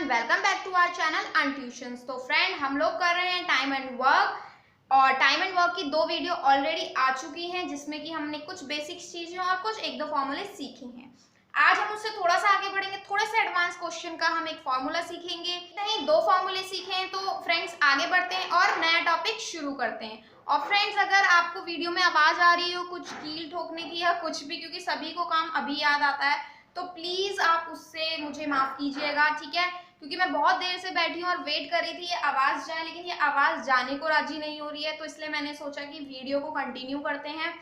Welcome back to our channel Untuitions. तो friend, हम लोग कर रहे हैं टाइम एंड वर्क, और टाइम एंड वर्क की 2 वीडियो ऑलरेडी आ चुकी हैं जिसमें कि हमने कुछ बेसिक्स चीजें और कुछ 1-2 फॉर्मूले सीखे हैं। आज हम उससे थोड़ा सा आगे बढ़ेंगे, थोड़े से एडवांस क्वेश्चन का हम एक फॉर्मूला सीखेंगे। नहीं, 2 फॉर्मूले सीखे हैं। तो फ्रेंड्स आगे बढ़ते हैं और नया टॉपिक शुरू करते हैं। और फ्रेंड्स, अगर आपको वीडियो में आवाज आ रही हो कुछ कील ठोकने की या कुछ भी, क्योंकि सभी को काम अभी याद आता है, तो प्लीज आप उससे मुझे माफ कीजिएगा, ठीक है? क्योंकि मैं बहुत देर से बैठी हूँ और वेट कर रही थी ये आवाज जाए, लेकिन ये आवाज जाने को राजी नहीं हो रही है। तो इसलिए मैंने सोचा कि वीडियो को कंटिन्यू करते हैं।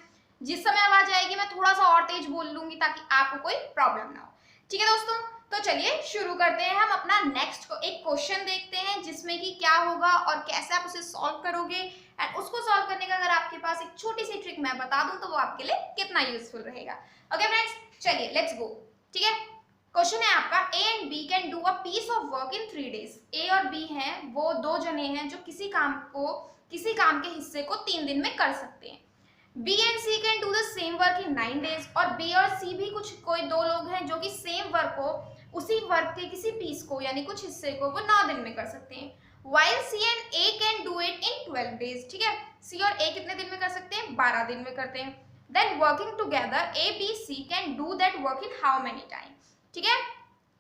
जिस समय आवाज आएगी मैं थोड़ा सा और तेज बोल लूंगी ताकि आपको कोई प्रॉब्लम ना हो। ठीक है दोस्तों, तो चलिए शुरू करते हैं। हम अपना नेक्स्ट एक क्वेश्चन देखते हैं जिसमें कि क्या होगा और कैसे आप उसे सॉल्व करोगे। एंड उसको सॉल्व करने का अगर आपके पास एक छोटी सी ट्रिक मैं बता दूं तो वो आपके लिए कितना यूजफुल रहेगा। ओके फ्रेंड्स, चलिए लेट्स गो। ठीक है, क्वेश्चन है आपका, A and B can do a piece of work in 3 days। A और बी हैं, वो 2 जने हैं जो किसी काम के हिस्से को 3 दिन में कर सकते हैं। B and C can do the same work in 9 days। और बी और सी भी कोई 2 लोग हैं जो कि सेम वर्क को, उसी वर्क के किसी पीस को यानी कुछ हिस्से को वो 9 दिन में कर सकते हैं। While C and A can do it in 12 days। ठीक है, C और A कितने दिन में कर सकते हैं? 12 दिन में करते हैं। Then working together A, B, C can do that work in how many time? ठीक है,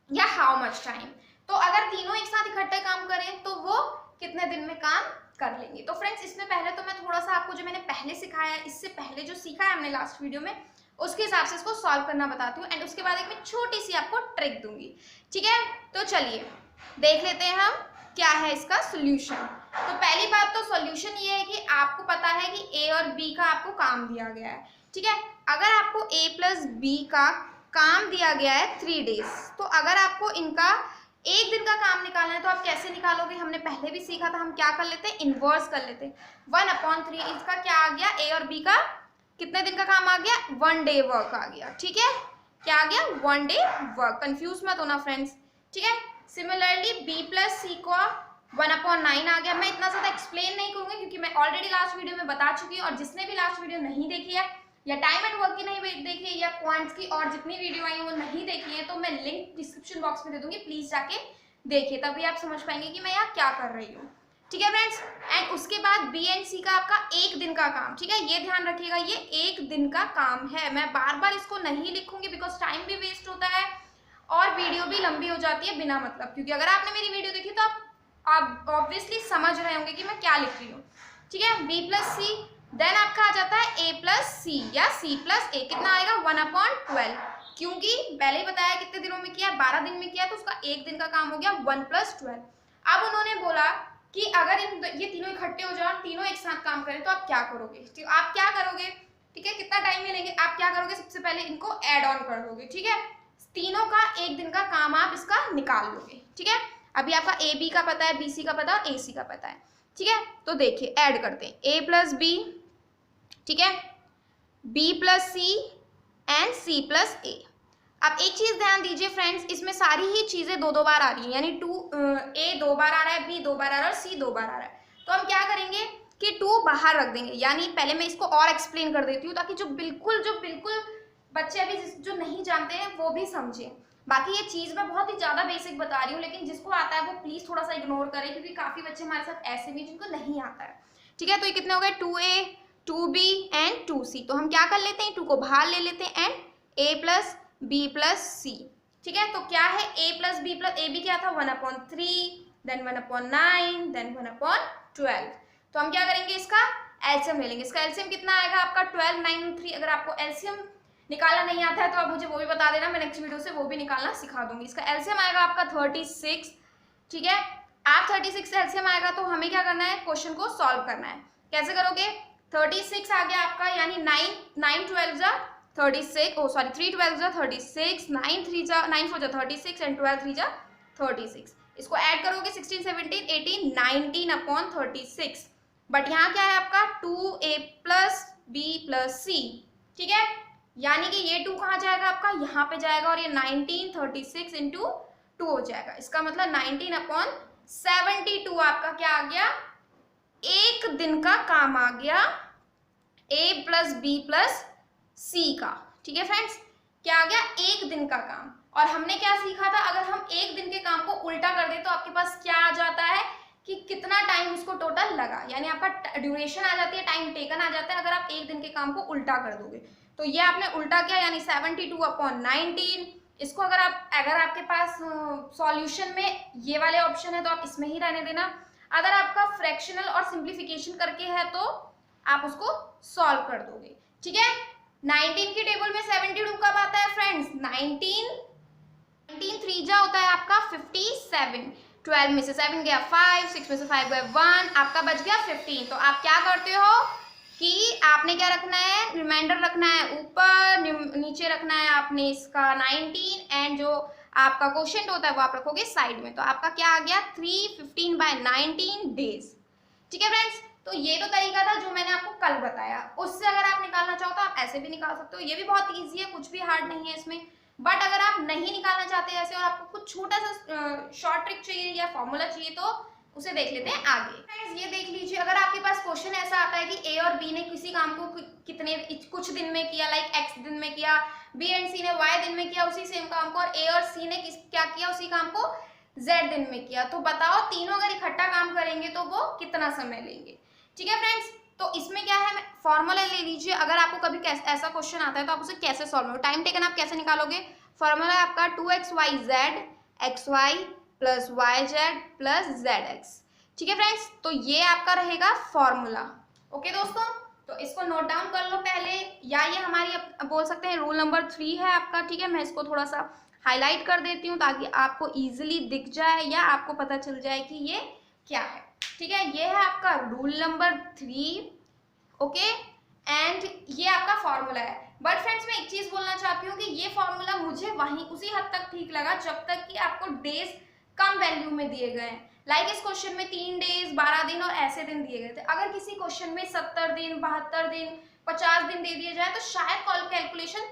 या how much time? तो अगर तीनों एक साथ इकट्ठे काम करें तो वो कितने दिन में काम कर लेंगे। तो फ्रेंड्स, इसमें पहले तो मैं थोड़ा सा आपको जो मैंने पहले सिखाया है, इससे पहले जो सीखा है हमने लास्ट वीडियो में, उसके हिसाब से इसको सॉल्व करना बताती हूँ। एंड उसके बाद एक मैं छोटी सी आपको ट्रिक दूंगी। ठीक है, तो चलिए देख लेते हैं हम क्या है इसका सोल्यूशन। तो पहली बात तो सोल्यूशन ये है कि आपको पता है कि ए और बी का आपको काम दिया गया है। ठीक है, अगर आपको ए प्लस बी का काम दिया गया है 3 days, तो अगर आपको इनका एक दिन का काम निकालना है तो आप कैसे निकालोगे? हमने पहले भी सीखा था। हम क्या कर लेते हैं? इनवर्स कर लेते हैं। 1/3 इसका क्या आ गया? ए और बी का कितने दिन का काम आ गया? 1 day वर्क आ गया। ठीक है, क्या आ गया? 1 day वर्क। कंफ्यूज मत होना फ्रेंड्स। ठीक है, सिमिलरली बी प्लस सी को 1/9 आ गया। मैं इतना ज्यादा एक्सप्लेन नहीं करूंगी क्योंकि मैं ऑलरेडी लास्ट वीडियो में बता चुकी हूँ। और जिसने भी लास्ट वीडियो नहीं देखी है, या टाइम एंड वर्क की नहीं देखी है, या क्वांट्स की और जितनी वीडियो आई है वो नहीं देखी है, तो मैं लिंक डिस्क्रिप्शन बॉक्स में दे दूंगी, प्लीज जाके देखिए, तभी आप समझ पाएंगे कि मैं यहाँ क्या कर रही हूँ। ठीक है फ्रेंड्स, एंड उसके बाद बी एंड सी का आपका 1 दिन का काम। ठीक है, ये ध्यान रखिएगा, ये 1 दिन का काम है। मैं बार बार इसको नहीं लिखूंगी बिकॉज टाइम भी वेस्ट होता है और वीडियो भी लंबी हो जाती है बिना मतलब, क्योंकि अगर आपने मेरी वीडियो देखी तो आप ऑब्वियसली समझ रहे होंगे कि मैं क्या लिख रही हूँ। ठीक है, बी प्लस सी, देन आपका आ जाता है ए प्लस सी या सी प्लस ए। कितना आएगा? 1/12, क्योंकि पहले ही बताया कितने दिनों में किया, 12 दिन में किया, तो उसका 1 दिन का काम हो गया 1 + 12। अब उन्होंने बोला कि अगर ये तीनों इकट्ठे हो जाए और तीनों एक साथ काम करें तो आप क्या करोगे? ठीक, आप क्या करोगे? ठीक है, कितना टाइम में लेंगे? आप क्या करोगे? सबसे पहले इनको ऐड ऑन कर दोगे। ठीक है, तीनों का 1 दिन का काम आप इसका निकाल लोगे। ठीक है, अभी आपका ए बी का पता है, बी सी का पता है, ए सी का पता है। ठीक है, तो देखिए ऐड करते हैं, ए प्लस बी, ठीक है, B plus C and C plus A. अब एक चीज ध्यान दीजिए फ्रेंड्स, इसमें सारी ही चीजें 2-2 बार आ रही है, यानी ए 2 बार आ रहा है, बी 2 बार आ रहा है और सी 2 बार आ रहा है। तो हम क्या करेंगे कि 2 बाहर रख देंगे। यानी पहले मैं इसको और एक्सप्लेन कर देती हूँ ताकि जो बिल्कुल बच्चे अभी जो नहीं जानते हैं वो भी समझे। बाकी ये चीज मैं बहुत ही ज्यादा बेसिक बता रही हूँ, लेकिन जिसको आता है वो प्लीज थोड़ा सा इग्नोर करें, क्योंकि काफी बच्चे हमारे साथ ऐसे भी जिनको नहीं आता है। ठीक है, तो ये कितने हो गए? 2a 2b and 2c। तो हम क्या कर लेते हैं, 2 को बाहर ले लेते हैं and a plus B plus C. ठीक है, तो क्या है? a plus B plus A B क्या था? 1/3, देन 1/9, देन 1/12। तो हम क्या करेंगे? इसका एलसीएम ले लेंगे। इसका एलसीएम कितना आएगा आपका? 12, 9, 3। अगर आपको एलसीएम निकालना नहीं आता है तो आप मुझे वो भी बता देना, मैं नेक्स्ट वीडियो से वो भी निकालना सिखा दूंगी। इसका एलसीएम आएगा आपका 36। ठीक है, आप 36 से एलसीएम आएगा तो हमें क्या करना है? क्वेश्चन को सॉल्व करना है। कैसे करोगे? 36 आ गया आपका, यानी 9 12 जा 36, ओ सॉरी 3 12 जा 36, 9 3 जा 9 4 जा 36 एंड 12 3 जा 36। इसको ऐड करोगे 16 17 18 19/36। बट यहाँ क्या है आपका? 2a plus B plus C. ठीक है, यानी कि ये 2 कहाँ जाएगा आपका? यहाँ पे जाएगा, और ये 1936 इंटू 2 हो जाएगा। इसका मतलब 19/72 आपका क्या आ गया? 1 दिन का काम आ गया a प्लस बी प्लस सी का। ठीक है फ्रेंड्स, क्या आ गया? 1 दिन का काम। और हमने क्या सीखा था, अगर हम एक दिन के काम को उल्टा कर दे तो आपके पास क्या आ जाता है कि कितना टाइम उसको टोटल लगा, यानी आपका ड्यूरेशन आ जाती है, टाइम टेकन आ जाता है अगर आप एक दिन के काम को उल्टा कर दोगे। तो ये आपने उल्टा किया, यानी 72/19। इसको अगर आपके पास सॉल्यूशन में ये वाले ऑप्शन है तो आप इसमें ही रहने देना। अगर आपका फ्रैक्शनल और सिंप्लीफिकेशन करके है तो आप उसको सॉल्व कर दोगे। ठीक है, 19 की टेबल में 72 कब आता है फ्रेंड्स? 19 3 जा होता है आपका 57। 12 में से 7 गया 5, 6 में से 5 गया 1, आपका बच गया 15। तो आप क्या करते हो कि आपने क्या रखना है, रिमाइंडर रखना है ऊपर, नीचे रखना है आपने इसका 19, एंड जो आपका क्वोशिएंट होता है वो आप रखोगे साइड में। तो आपका क्या आ गया 315/19 डेज। ठीक है फ्रेंड्स, तो ये तो तरीका था जो मैंने आपको कल बताया। उससे अगर आप निकालना चाहो तो आप ऐसे भी निकाल सकते हो, ये भी बहुत ईजी है, कुछ भी हार्ड नहीं है इसमें। बट अगर आप नहीं निकालना चाहते ऐसे और आपको कुछ छोटा सा शॉर्ट ट्रिक चाहिए या फॉर्मूला चाहिए तो उसे देख लेते हैं आगे। फ्रेंड्स ये देख लीजिए, अगर आपके पास क्वेश्चन ऐसा आता है कि ए और बी ने किसी काम को कुछ दिन में किया, लाइक एक्स दिन में किया, बी एंड सी ने वाई दिन में किया उसी सेम काम को, और ए और सी ने क्या किया उसी काम को जेड दिन में किया, तो बताओ तीनों अगर इकट्ठा काम करेंगे तो वो कितना समय लेंगे। ठीक है फ्रेंड्स, तो इसमें क्या है, फॉर्मूला ले लीजिए। अगर आपको कभी ऐसा क्वेश्चन आता है तो आप उसे कैसे सॉल्व करोगे, टाइम टेकन आप कैसे निकालोगे। फॉर्मूला है आपका 2xyz xy plus yz plus zx। ठीक है फ्रेंड्स, तो ये आपका रहेगा फॉर्मूला। ओके दोस्तों, तो इसको नोट डाउन कर लो पहले, या ये हमारी बोल सकते हैं रूल नंबर 3 है आपका। ठीक है, मैं इसको थोड़ा सा हाईलाइट कर देती हूँ ताकि आपको इजीली दिख जाए या आपको पता चल जाए कि ये क्या है। ठीक है, ये है आपका रूल नंबर 3। ओके, एंड ये आपका फॉर्मूला है। बट फ्रेंड्स मैं एक चीज बोलना चाहती हूँ कि ये फॉर्मूला मुझे वहीं उसी हद तक ठीक लगा जब तक कि आपको डेज कम वैल्यू में दिए गए हैं। लाइक इस क्वेश्चन में 3 डेज, 12 दिन और ऐसे दिन दिए गए थे। अगर किसी क्वेश्चन में 70 दिन, 72 दिन, 50 दिन दे दिए जाए तो शायद कैलकुलेशन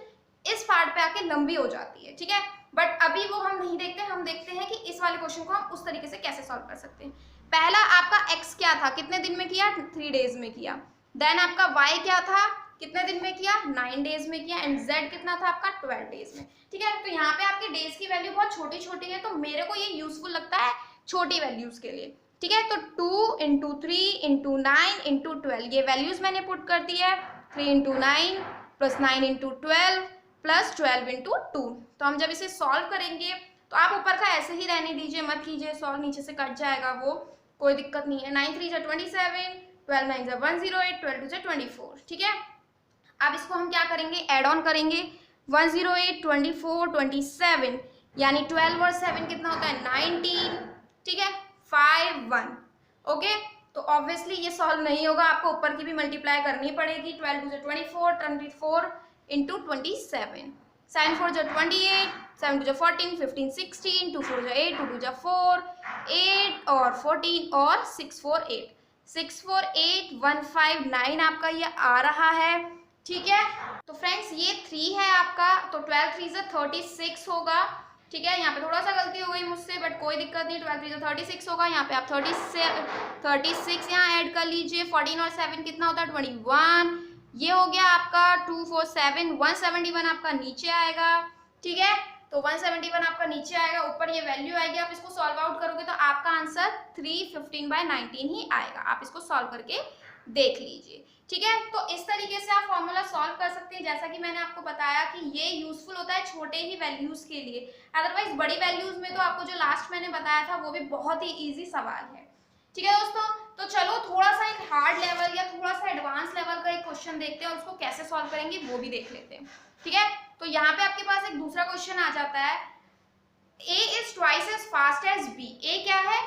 इस पार्ट पे आके लंबी हो जाती है। ठीक है, बट अभी वो हम नहीं देखते, हम देखते हैं कि इस वाले क्वेश्चन को हम उस तरीके से कैसे सॉल्व कर सकते हैं। पहला आपका x क्या था, कितने दिन में किया, 3 डेज में किया। देन आपका y क्या था, कितने दिन में किया, 9 डेज में किया। एंड z कितना था आपका, 12 डेज में। ठीक है, तो यहाँ पे आपकी डेज की वैल्यू बहुत छोटी छोटी है, तो मेरे को ये यूजफुल लगता है छोटी वैल्यूज के लिए। ठीक है, तो 2 इंटू 3 इंटू 9 इंटू 12 ये वैल्यूज मैंने पुट कर दी है। 3 into 9 plus 9 into 12 plus 12 into 2। तो हम जब इसे सॉल्व करेंगे तो आप ऊपर का ऐसे ही रहने दीजिए, मत कीजिए सॉल्व, नीचे से कट जाएगा वो, कोई दिक्कत नहीं है। 9 3 27, 12 9 108, 12 2 24। ठीक है, अब इसको हम क्या करेंगे, ऐड ऑन करेंगे। 108 24 27 यानी 12 और 7 कितना होता है, 19। ठीक है, 5 1। ओके, तो ऑब्वियसली ये सॉल्व नहीं होगा, आपको ऊपर की भी मल्टीप्लाई करनी पड़ेगी। 12 2 24, 24 इंटू 27, 7 4 28, 7 2 14, 15 16, 2 4 8, 2 2 4, 8 और 14 और 6 4 8, 6 4 8 1 5 9 आपका ये आ रहा है। ठीक है, तो फ्रेंड्स ये 3 है आपका, तो 12 3 से 36 होगा। ठीक है, यहाँ पे थोड़ा सा गलती हो गई मुझसे, बट कोई दिक्कत नहीं, 12 3 से 36 होगा। यहाँ पे आप 36 यहाँ ऐड कर लीजिए। 14 और 7 कितना होता है, 21। ये हो गया आपका 2 4 7, 171 आपका नीचे आएगा। ठीक है, तो 171 आपका नीचे आएगा, ऊपर ये वैल्यू आएगी। आप इसको सॉल्व आउट करोगे तो आपका आंसर 315/19 ही आएगा। आप इसको सॉल्व करके देख लीजिए। ठीक है, तो इस तरीके से आप फॉर्मूला सॉल्व कर सकते हैं। जैसा कि मैंने आपको बताया कि ये यूजफुल होता है छोटे ही वैल्यूज के लिए, अदरवाइज बड़ी वैल्यूज में तो आपको जो लास्ट मैंने बताया था वो भी बहुत ही इजी सवाल है। ठीक है दोस्तों, तो चलो थोड़ा सा एक हार्ड लेवल या थोड़ा सा एडवांस लेवल का एक क्वेश्चन देखते हैं और उसको कैसे सॉल्व करेंगे वो भी देख लेते हैं। ठीक है, तो यहाँ पे आपके पास एक दूसरा क्वेश्चन आ जाता है, A is twice as fast as B। A क्या है,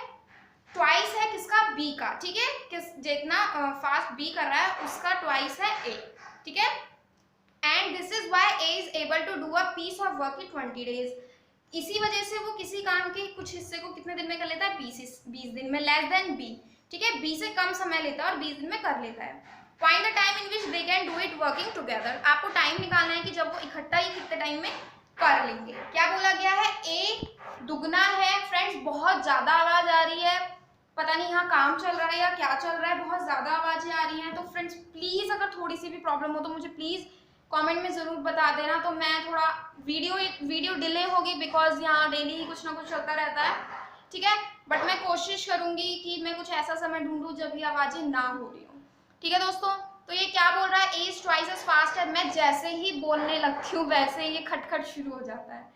ट्वाइस है किसका, B का। ठीक है, किस जितना फास्ट B कर रहा है उसका ट्वाइस है A। ठीक है, and this is why A is able to do a piece of work in 20 days। इसी वजह से वो किसी काम के कुछ हिस्से को कितने दिन में कर लेता है, 20 दिन में, लेस देन B। ठीक है, B से कम समय लेता है और 20 दिन में कर लेता है। Find the time in which they can do it working together. आपको टाइम निकालना है कि जब वो इकट्ठा ही कितने टाइम में कर लेंगे। क्या बोला गया है, A दुगना है। फ्रेंड्स बहुत ज्यादा आवाज आ रही है, पता नहीं यहाँ काम चल रहा है या क्या चल रहा है, बहुत ज्यादा आवाजें आ रही हैं। तो फ्रेंड्स प्लीज अगर थोड़ी सी भी प्रॉब्लम हो तो मुझे प्लीज कमेंट में ज़रूर बता देना। तो मैं थोड़ा वीडियो डिले होगी बिकॉज यहाँ डेली ही कुछ ना कुछ चलता रहता है, ठीक है। बट मैं कोशिश करूँगी कि मैं कुछ ऐसा समय ढूंढूँ जब ये आवाज़ें ना हो रही हो, ठीक है दोस्तों। तो ये क्या बोल रहा है, A is twice as fast है। मैं जैसे ही बोलने लगती हूँ वैसे ही ये खटखट शुरू हो जाता है।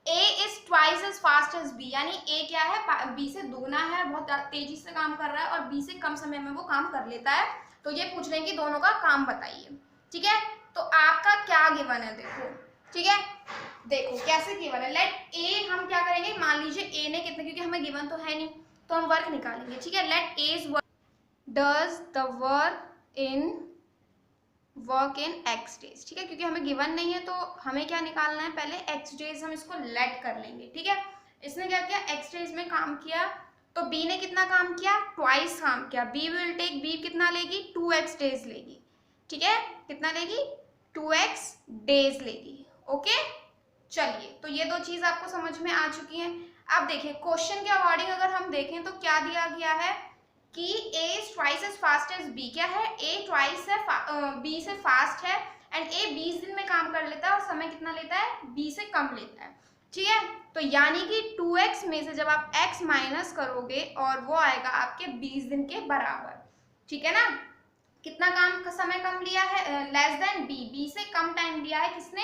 A is twice as fast as B, यानी ए क्या है, बी से दोगुना है, बहुत तेजी से काम कर रहा है और बी से कम समय में वो काम कर लेता है। तो ये पूछ रहे हैं कि दोनों का काम बताइए, ठीक है। तो आपका क्या गिवन है देखो, ठीक है। देखो कैसे गिवन है, लेट ए, हम क्या करेंगे, मान लीजिए ए ने कितने, क्योंकि हमें गिवन तो है नहीं तो हम वर्क निकालेंगे, ठीक है। Let A is does the work in X days, ठीक है। क्योंकि हमें गिवन नहीं है तो हमें क्या निकालना है, पहले एक्स डेज हम इसको लेट कर लेंगे, ठीक है। इसने क्या किया, एक्स डेज में काम किया, तो बी ने कितना काम किया, ट्वाइस काम किया। बी विल टेक, बी कितना लेगी, 2x डेज लेगी, ठीक है। कितना लेगी, 2x डेज लेगी, ओके। चलिए, तो ये दो चीज आपको समझ में आ चुकी हैं। अब देखिए क्वेश्चन के अकॉर्डिंग अगर हम देखें तो क्या दिया गया है कि a is twice as fast as b, क्या है, a ट्वाइस है b से फास्ट है एंड a 20 दिन में काम कर लेता है और समय कितना लेता है, b से कम लेता है, ठीक है। तो यानी कि 2x में से जब आप x माइनस करोगे और वो आएगा आपके 20 दिन के बराबर, ठीक है ना। कितना काम का समय कम लिया है, लेस देन b, b से कम टाइम लिया है किसने,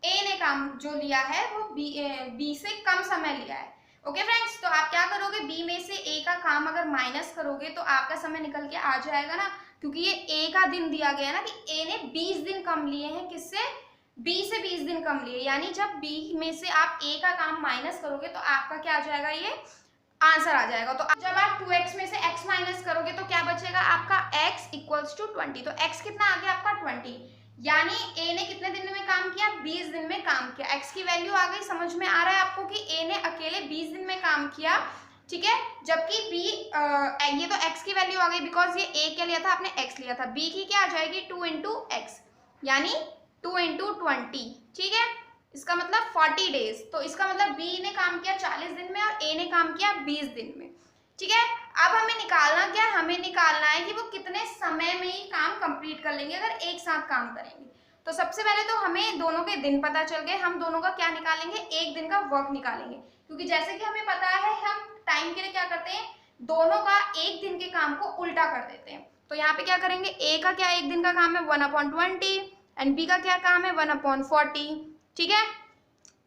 a ने काम जो लिया है वो b से कम समय लिया है, ओके फ्रेंड्स। तो आप क्या करोगे, B में से A का काम अगर माइनस करोगे तो आपका समय निकल के आ जाएगा ना, क्योंकि ये A का दिन दिया गया है ना कि A ने 20 दिन कम लिए हैं, किससे, B से 20 दिन कम लिए, यानी जब B में से आप A का काम माइनस करोगे तो आपका क्या आ जाएगा, ये आंसर आ जाएगा। तो जब आप 2x में से x माइनस करोगे तो क्या बचेगा आपका, x इक्वल्स टू 20। तो x कितना आ गया आपका 20, यानी a ने कितने दिन में काम किया, 20 दिन में काम किया। x की वैल्यू आ गई, समझ में आ रहा है आपको कि a ने अकेले 20 दिन में काम किया, ठीक है। जबकि b, ये तो x की वैल्यू आ गई बिकॉज ये a क्या लिया था आपने, x लिया था। b की क्या आ जाएगी, 2 इंटू एक्स, यानी 2 इंटू 20, ठीक है। इसका मतलब 40 डेज। तो इसका मतलब बी ने काम किया 40 दिन में और ए ने काम किया 20 दिन में, ठीक है। अब हमें निकालना क्या है, हमें निकालना है कि वो कितने समय में ही काम कंप्लीट कर लेंगे अगर एक साथ काम करेंगे। तो सबसे पहले तो हमें दोनों के दिन पता चल गए, हम दोनों का क्या निकालेंगे, एक दिन का वर्क निकालेंगे। क्योंकि जैसे कि हमें पता है हम टाइम के लिए क्या करते हैं, दोनों का एक दिन के काम को उल्टा कर देते हैं। तो यहाँ पे क्या करेंगे, ए का क्या एक दिन का काम है 1/20 एंड बी का क्या काम है 1/40, ठीक है।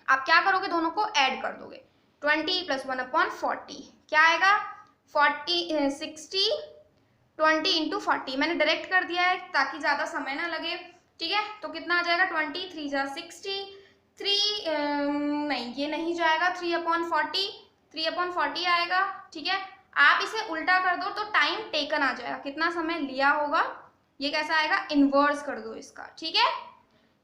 आप क्या करोगे, दोनों को ऐड कर दोगे, 20 + 1/40 क्या आएगा, 60 20 इंटू 40, मैंने डायरेक्ट कर दिया है ताकि ज़्यादा समय ना लगे, ठीक है। तो कितना आ जाएगा, 20 3 जा 60, 3 नहीं ये नहीं जाएगा, 3/40 आएगा, ठीक है। आप इसे उल्टा कर दो तो टाइम टेकन आ जाएगा, कितना समय लिया होगा, ये कैसा आएगा, इनवर्स कर दो इसका, ठीक है।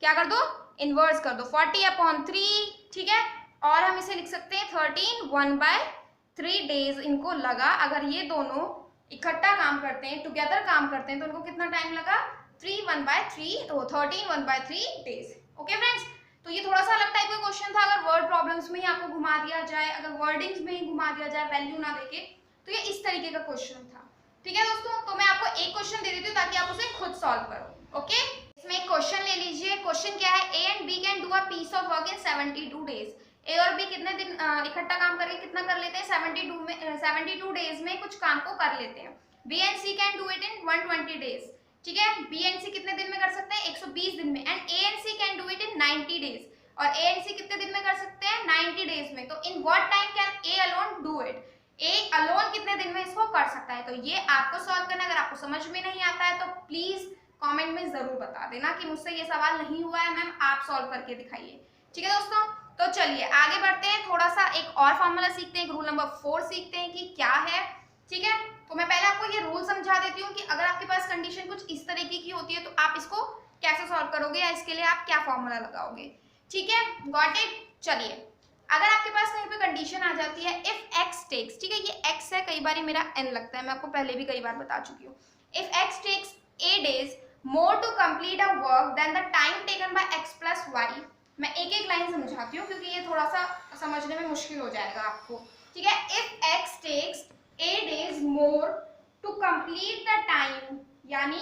क्या कर दो, इनवर्स कर दो, 40/3, ठीक है। और हम इसे लिख सकते हैं 13, 1/3 डेज इनको लगा। अगर ये दोनों इकट्ठा काम करते हैं, टुगेदर काम करते हैं, तो उनको कितना टाइम लगा, 3 1/3, तो 13 1/3 डेज, ओके फ्रेंड्स। तो ये थोड़ा सा अलग टाइप का क्वेश्चन था। अगर वर्ड प्रॉब्लम्स में ही आपको घुमा दिया जाए, अगर वर्डिंग्स में ही घुमा दिया जाए वैल्यू ना देके, तो ये इस तरीके का क्वेश्चन था, ठीक है दोस्तों। तो मैं आपको एक क्वेश्चन दे देती हूँ ताकि आप उसे खुद सॉल्व करो, ओके। इसमें एक क्वेश्चन ले लीजिए। क्वेश्चन क्या है, A and B can do a piece of work in 72 days. A और बी कितने दिन इकट्ठा काम करके कितना कर लेते हैं, 72 डेज में कुछ काम को कर लेते हैं। B and C can do it in 120 days, ठीक है। बी एंड सी कितने दिन में कर सकते हैं, 120 दिन में। And A and C can do it in 90 days, और ए एंड सी कितने दिन में कर सकते हैं, 90 डेज में। तो in what time can A alone do it, A alone कितने दिन में इसको कर सकता है। तो ये आपको सॉल्व करना है। अगर आपको समझ में नहीं आता है तो प्लीज कमेंट में जरूर बता देना कि मुझसे ये सवाल नहीं हुआ है मैम, आप सॉल्व करके दिखाइए, ठीक है दोस्तों। तो चलिए आगे बढ़ते हैं, थोड़ा सा एक और फॉर्मूला सीखते हैं, रूल नंबर 4 सीखते हैं कि क्या है, ठीक है। तो मैं पहले आपको ये रूल समझा देती हूँ कि अगर आपके पास कंडीशन कुछ इस तरीके की होती है तो आप इसको कैसे सॉल्व करोगे या इसके लिए आप क्या फॉर्मूला लगाओगे, ठीक है। Got it. चलिए, अगर आपके पास कहीं पे कंडीशन आ जाती है इफ एक्स टेक्स, ठीक है, ये एक्स है, कई बार मेरा एन लगता है, मैं आपको पहले भी कई बार बता चुकी हूँ। If X takes A days more to complete a work than the time taken by x plus y। मैं एक एक लाइन समझाती हूँ क्योंकि ये थोड़ा सा समझने में मुश्किल हो जाएगा आपको, ठीक है। if x takes a days more to complete the time, यानी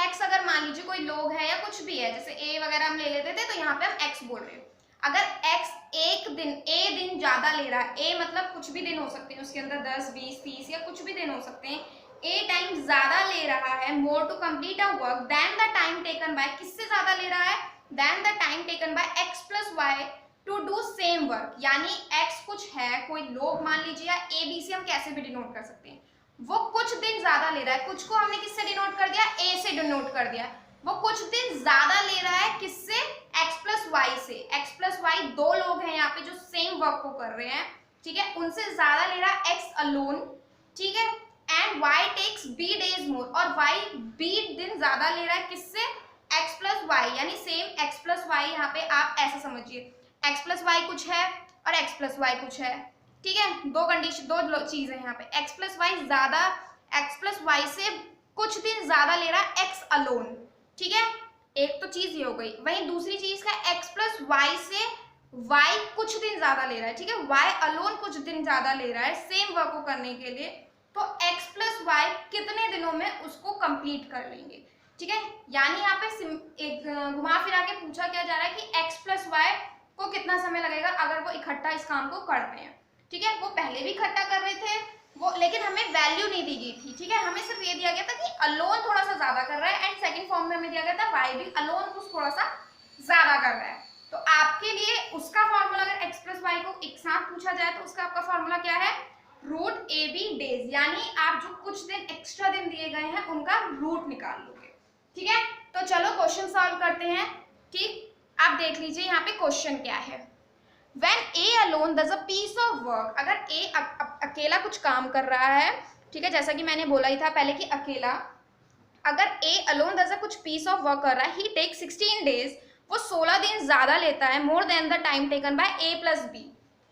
एक्स अगर मान लीजिए कोई लोग है या कुछ भी है, जैसे ए वगैरह हम ले लेते थे, तो यहाँ पे हम एक्स बोल रहे हैं। अगर एक्स एक दिन ए दिन ज्यादा ले रहा है, ए मतलब कुछ भी दिन हो सकते हैं, उसके अंदर 10, 20, 30 या कुछ भी दिन हो सकते हैं, ए टाइम ज्यादा ले रहा है more to complete a work then the time taken by, किससे ज्यादा ले रहा है, then the time taken by X plus Y to do same work. यानी एक्स कुछ है, कोई लोग मान लीजिए, या ए बी सी हम कैसे भी डिनोट कर सकते हैं, वो कुछ दिन ज्यादा ले रहा है, कुछ को हमने किससे डिनोट कर दिया, ए से डिनोट कर दिया, वो कुछ दिन ज्यादा ले रहा है किससे, एक्स प्लस वाई से। एक्स प्लस वाई दो लोग हैं यहाँ पे जो सेम वर्क को कर रहे हैं, ठीक है, उनसे ज्यादा ले रहा है एक्स अलोन, ठीक है, and Y takes B days more, और वाई बी दिन ज्यादा ले रहा है किससे, एक्स प्लस वाई, यानी सेम एक्स प्लस वाई। यहाँ पे आप ऐसा समझिए, एक्स प्लस वाई कुछ है और एक्स प्लस वाई कुछ है, ठीक है, दो कंडीशन, दो चीज है यहाँ पे, एक्स प्लस वाई ज्यादा, एक्स प्लस वाई से कुछ दिन ज्यादा ले रहा है एक्स अलोन, ठीक है, एक तो चीज ये हो गई। वहीं दूसरी चीज का एक्स प्लस वाई से वाई कुछ दिन ज्यादा ले रहा है, ठीक है, वाई अलोन कुछ दिन ज्यादा ले रहा है सेम वर्क को करने के लिए, तो एक्स प्लस वाई कितने दिनों में उसको कंप्लीट कर लेंगे, ठीक है। यानी यहाँ पे एक घुमा फिरा के पूछा क्या जा रहा है कि एक्स प्लस वाई को कितना समय लगेगा अगर वो इकट्ठा इस काम को करते हैं, ठीक है। वो पहले भी इकट्ठा कर रहे थे वो, लेकिन हमें वैल्यू नहीं दी गई थी, ठीक है, हमें सिर्फ ये दिया गया था कि अलोन थोड़ा सा ज्यादा कर रहा है, एंड सेकंड फॉर्म में हमें दिया गया था वाई भी अलोन कुछ थोड़ा सा ज्यादा कर रहा है। तो आपके लिए उसका फॉर्मूला अगर एक्स प्लस वाई को एक साथ पूछा जाए तो उसका आपका फॉर्मूला क्या है, रूट ए बी डेज, यानी आप जो कुछ दिन एक्स्ट्रा दिन दिए गए हैं उनका रूट निकाल लोगे, ठीक है। तो चलो क्वेश्चन सॉल्व करते हैं, ठीक। आप देख लीजिए यहाँ पे क्वेश्चन क्या है, When A alone does a piece of work, अगर A अकेला कुछ काम कर रहा है, ठीक है, जैसा कि मैंने बोला ही था पहले कि अकेला, अगर A alone does a कुछ piece of work कर रहा है, he takes 16 days, वो 16 दिन ज्यादा लेता है, more than the time taken by A plus B,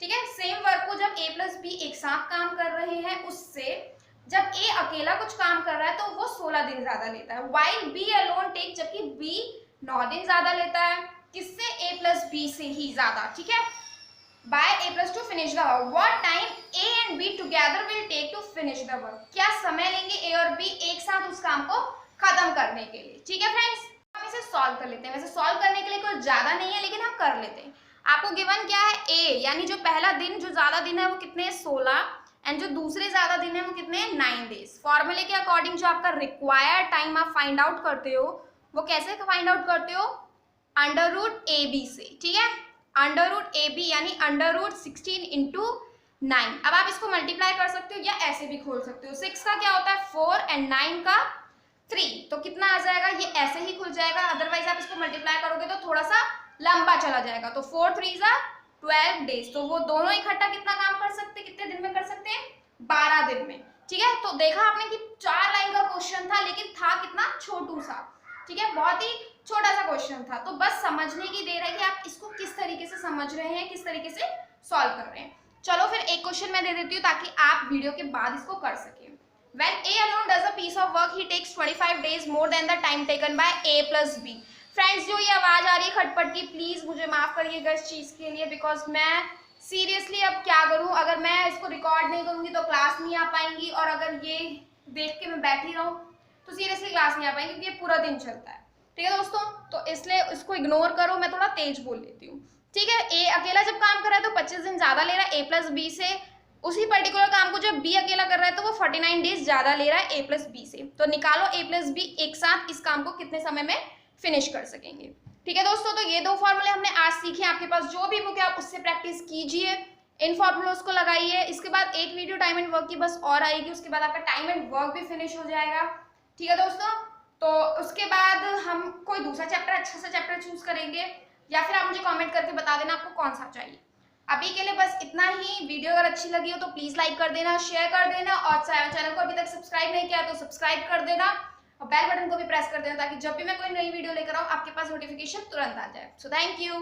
ठीक है। सेम वर्क को जब A plus B एक साथ काम कर रहे हैं उससे जब A अकेला कुछ काम कर रहा है तो वो 16 दिन ज्यादा लेता है, while B alone take, जबकि B 9 दिन ज्यादा लेता है, किससे, A plus B से ही ज्यादा, ठीक है, by A plus to finish the work. What time A and B together will take to finish the work? क्या समय लेंगे A और B एक साथ उस काम को खत्म करने के लिए, ठीक है फ्रेंड्स। हम इसे सॉल्व कर लेते हैं, वैसे सॉल्व करने के लिए कोई ज्यादा नहीं है लेकिन हम कर लेते हैं। आपको गिवन क्या है, A, यानी जो पहला दिन जो ज्यादा दिन है वो कितने, 16, एंड जो दूसरे ज्यादा दिन है वो कितने, 9 डेज। फॉर्मूले के अकॉर्डिंग जो आपका रिक्वायर्ड टाइम आप फाइंड आउट करते हो वो कैसे फाइंड आउट करते हो, अंडर रूट ए बी से, ठीक है, अंडर रूट ए बी यानी अंडर रूट 16 इंटू 9। अब आप इसको मल्टीप्लाई कर सकते हो या ऐसे भी खोल सकते हो, 6 का क्या होता है 4 एंड 9 का 3, तो कितना आ जाएगा, ये ऐसे ही खुल जाएगा, अदरवाइज आप इसको मल्टीप्लाई करोगे तो थोड़ा सा लंबा चला जाएगा, तो 4 3 12 डेज, तो वो दोनों इकट्ठा कितना काम कर सकते हैं, कितने दिन में कर सकते हैं, 12 दिन में, ठीक है। तो देखा आपने कि 4 लाइन का क्वेश्चन था लेकिन था कितना छोटू सा, ठीक है, बहुत ही छोटा सा क्वेश्चन था। तो बस समझने की देर है कि आप इसको किस तरीके से समझ रहे हैं, किस तरीके से सॉल्व कर रहे हैं। चलो फिर एक क्वेश्चन मैं दे देती हूँ ताकि आप वीडियो के बाद इसको कर सकें। When A alone does a piece of work, he takes 25 days more than the time taken by A plus B. Friends जो ये आवाज आ रही है खटपट की, प्लीज मुझे माफ करिएगा इस चीज के लिए, बिकॉज मैं सीरियसली अब क्या करूं, अगर मैं इसको रिकॉर्ड नहीं करूंगी तो क्लास नहीं आ पाएंगी, और अगर ये देख के मैं बैठी रहूं तो सीरियसली क्लास नहीं आ पाएंगी क्योंकि ये पूरा दिन चलता है, ठीक है दोस्तों। तो इसलिए इसको इग्नोर करो, मैं थोड़ा तेज बोल लेती हूँ, ठीक है। ए अकेला जब काम कर रहा है तो 25 दिन ज्यादा ले रहा है ए प्लस बी से, उसी पर्टिकुलर काम को जब बी अकेला कर रहा है तो वो 49 डेज ज्यादा ले रहा है ए प्लस बी से। तो निकालो ए प्लस बी एक साथ इस काम को कितने समय में फिनिश कर सकेंगे, ठीक है दोस्तों। तो ये दो फॉर्मूले हमने आज सीखे, आपके पास जो भी बुक है आप उससे प्रैक्टिस कीजिए, इन फॉर्मूलों को लगाइए। इसके बाद एक वीडियो टाइम एंड वर्क की बस और आएगी, उसके बाद आपका टाइम एंड वर्क भी फिनिश हो जाएगा, ठीक है दोस्तों। तो उसके बाद हम कोई दूसरा चैप्टर, अच्छा सा चैप्टर चूज करेंगे, या फिर आप मुझे कमेंट करके बता देना आपको कौन सा चाहिए। अभी के लिए बस इतना ही। वीडियो अगर अच्छी लगी हो तो प्लीज लाइक कर देना, शेयर कर देना, और चैनल को अभी तक सब्सक्राइब नहीं किया तो सब्सक्राइब कर देना, और बेल बटन को भी प्रेस कर देना ताकि जब भी मैं कोई नई वीडियो लेकर आऊँ आपके पास नोटिफिकेशन तुरंत आ जाए। So thank you.